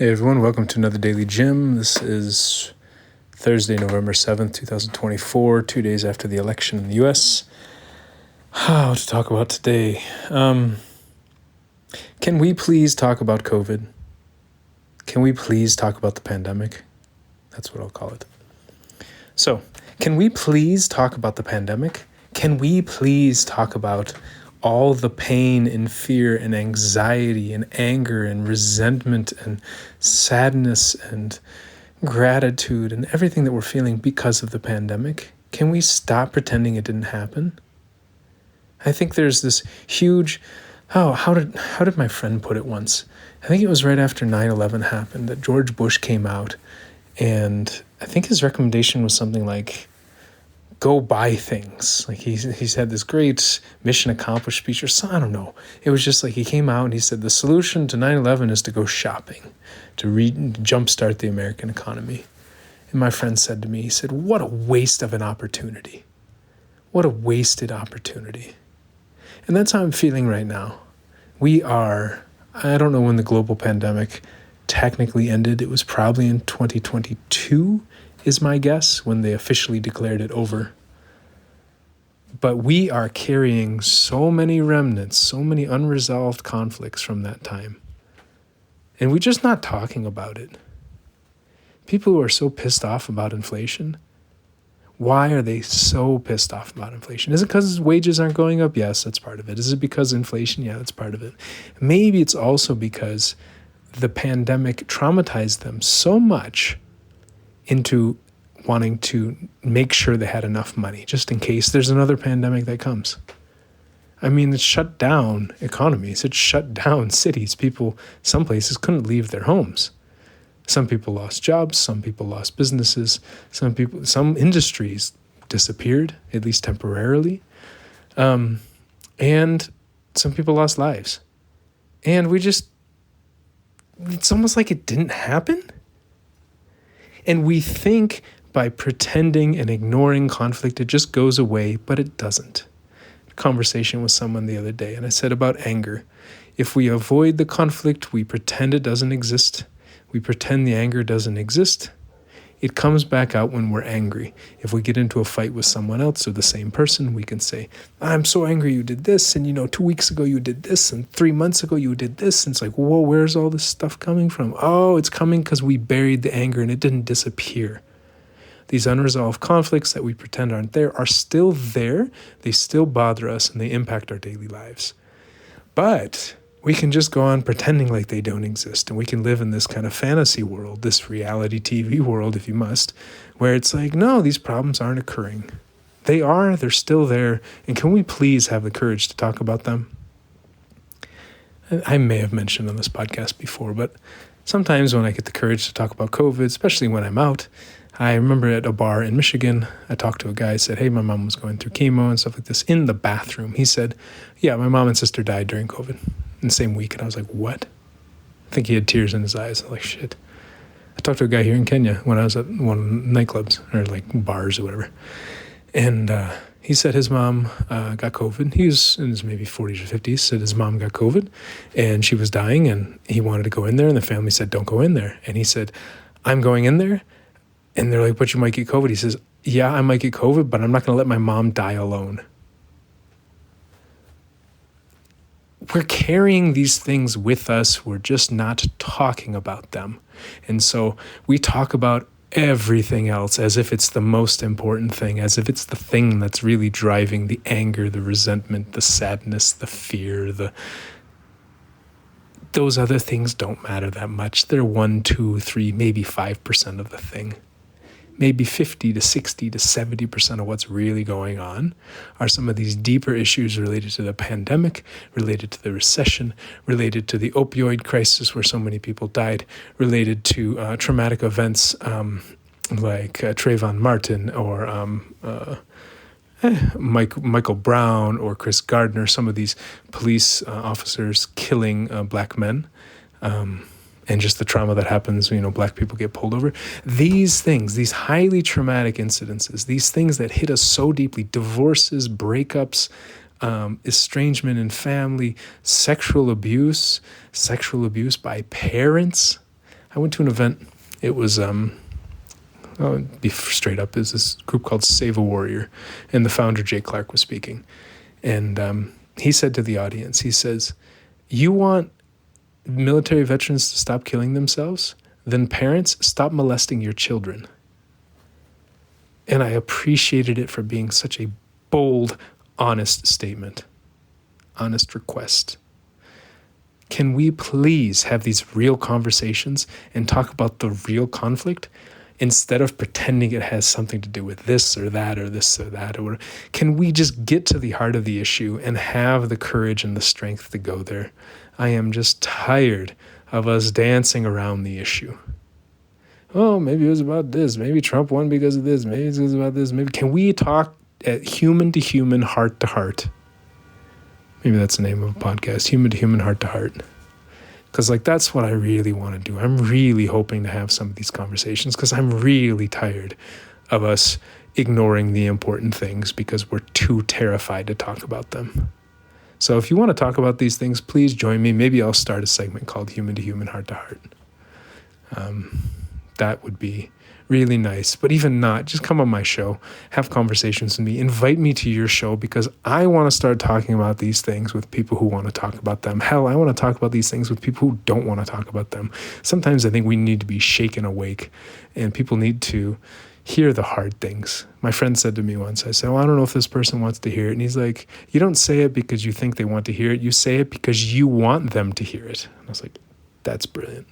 Hey everyone, welcome to another DailyJim. This is Thursday, November 7th, 2024, 2 days after the election in the US. How to talk about today? Can we please talk about COVID? Can we please talk about the pandemic? That's what I'll call it. So, can we please talk about the pandemic? Can we please talk about all the pain and fear and anxiety and anger and resentment and sadness and gratitude and everything that we're feeling because of the pandemic? Can we stop pretending it didn't happen? I think there's this huge, how did my friend put it once? I think it was right after 9/11 happened that George Bush came out, and I think his recommendation was something like, go buy things. Like he's had this great mission accomplished speech or something. I don't know. It was just like he came out and he said the solution to 9/11 is to go shopping, to jumpstart the American economy. And my friend said to me, he said, what a waste of an opportunity. What a wasted opportunity. And that's how I'm feeling right now. I don't know when the global pandemic technically ended. It was probably in 2022. Is my guess, when they officially declared it over. But we are carrying so many remnants, so many unresolved conflicts from that time. And we're just not talking about it. People who are so pissed off about inflation, why are they so pissed off about inflation? Is it because wages aren't going up? Yes, that's part of it. Is it because inflation? Yeah, that's part of it. Maybe it's also because the pandemic traumatized them so much into wanting to make sure they had enough money just in case there's another pandemic that comes. I mean, it shut down economies. It shut down cities. Some places couldn't leave their homes. Some people lost jobs. Some people lost businesses. Some industries disappeared, at least temporarily. And some people lost lives. And it's almost like it didn't happen. And we think by pretending and ignoring conflict, it just goes away, but it doesn't. Conversation with someone the other day, and I said about anger. If we avoid the conflict, we pretend it doesn't exist. We pretend the anger doesn't exist. It comes back out when we're angry. If we get into a fight with someone else or the same person, we can say, I'm so angry you did this, and 2 weeks ago you did this, and 3 months ago you did this, and it's like, whoa, where's all this stuff coming from? Oh, it's coming because we buried the anger and it didn't disappear. These unresolved conflicts that we pretend aren't there are still there. They still bother us and they impact our daily lives. But we can just go on pretending like they don't exist, and we can live in this kind of fantasy world, this reality TV world, if you must, where it's like, no, these problems aren't occurring. They're still there, and can we please have the courage to talk about them? I may have mentioned on this podcast before, but sometimes when I get the courage to talk about COVID, especially when I'm out, I remember at a bar in Michigan, I talked to a guy, said, hey, my mom was going through chemo and stuff like this in the bathroom. He said, yeah, my mom and sister died during COVID in the same week. And I was like, what? I think he had tears in his eyes. I was like, shit. I talked to a guy here in Kenya when I was at one of the nightclubs or like bars or whatever. And he said his mom got COVID. He was in his maybe 40s or 50s, said his mom got COVID and she was dying and he wanted to go in there. And the family said, don't go in there. And he said, I'm going in there. And they're like, but you might get COVID. He says, yeah, I might get COVID, but I'm not going to let my mom die alone. We're carrying these things with us. We're just not talking about them. And so we talk about everything else as if it's the most important thing, as if it's the thing that's really driving the anger, the resentment, the sadness, the fear, those other things don't matter that much. They're 1, 2, 3, maybe 5% of the thing. Maybe 50 to 60 to 70% of what's really going on are some of these deeper issues related to the pandemic, related to the recession, related to the opioid crisis where so many people died, related to traumatic events like Trayvon Martin or Michael Brown or Chris Gardner, some of these police officers killing black men. And just the trauma that happens, black people get pulled over. These things, these highly traumatic incidences, these things that hit us so deeply, divorces, breakups, estrangement in family, sexual abuse by parents. I went to an event. It was, I'll be straight up, is this group called Save a Warrior, and the founder, Jay Clark, was speaking. And he said to the audience, he says, you want military veterans to stop killing themselves? Then parents, stop molesting your children. And I appreciated it for being such a bold, honest statement, honest request. Can we please have these real conversations and talk about the real conflict instead of pretending it has something to do with this or that or this or that? Or can we just get to the heart of the issue and have the courage and the strength to go there? I am just tired of us dancing around the issue. Oh, maybe it was about this. Maybe Trump won because of this. Maybe it was about this. Maybe can we talk at human to human, heart to heart? Maybe that's the name of a podcast, human to human, heart to heart. Because that's what I really want to do. I'm really hoping to have some of these conversations because I'm really tired of us ignoring the important things because we're too terrified to talk about them. So if you want to talk about these things, please join me. Maybe I'll start a segment called Human to Human, Heart to Heart. That would be really nice. But even not, just come on my show, have conversations with me, invite me to your show because I want to start talking about these things with people who want to talk about them. Hell, I want to talk about these things with people who don't want to talk about them. Sometimes I think we need to be shaken awake and people need to hear the hard things. My friend said to me once, I said, well, I don't know if this person wants to hear it. And he's like, you don't say it because you think they want to hear it. You say it because you want them to hear it. And I was like, that's brilliant.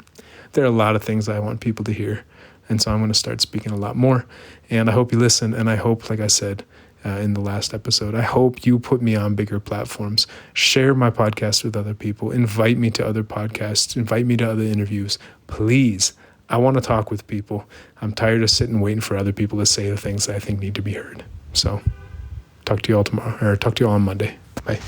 There are a lot of things I want people to hear. And so I'm going to start speaking a lot more. And I hope you listen. And I hope, like I said in the last episode, I hope you put me on bigger platforms. Share my podcast with other people. Invite me to other podcasts. Invite me to other interviews. Please. I want to talk with people. I'm tired of sitting waiting for other people to say the things that I think need to be heard. So talk to you all tomorrow, or talk to you all on Monday. Bye.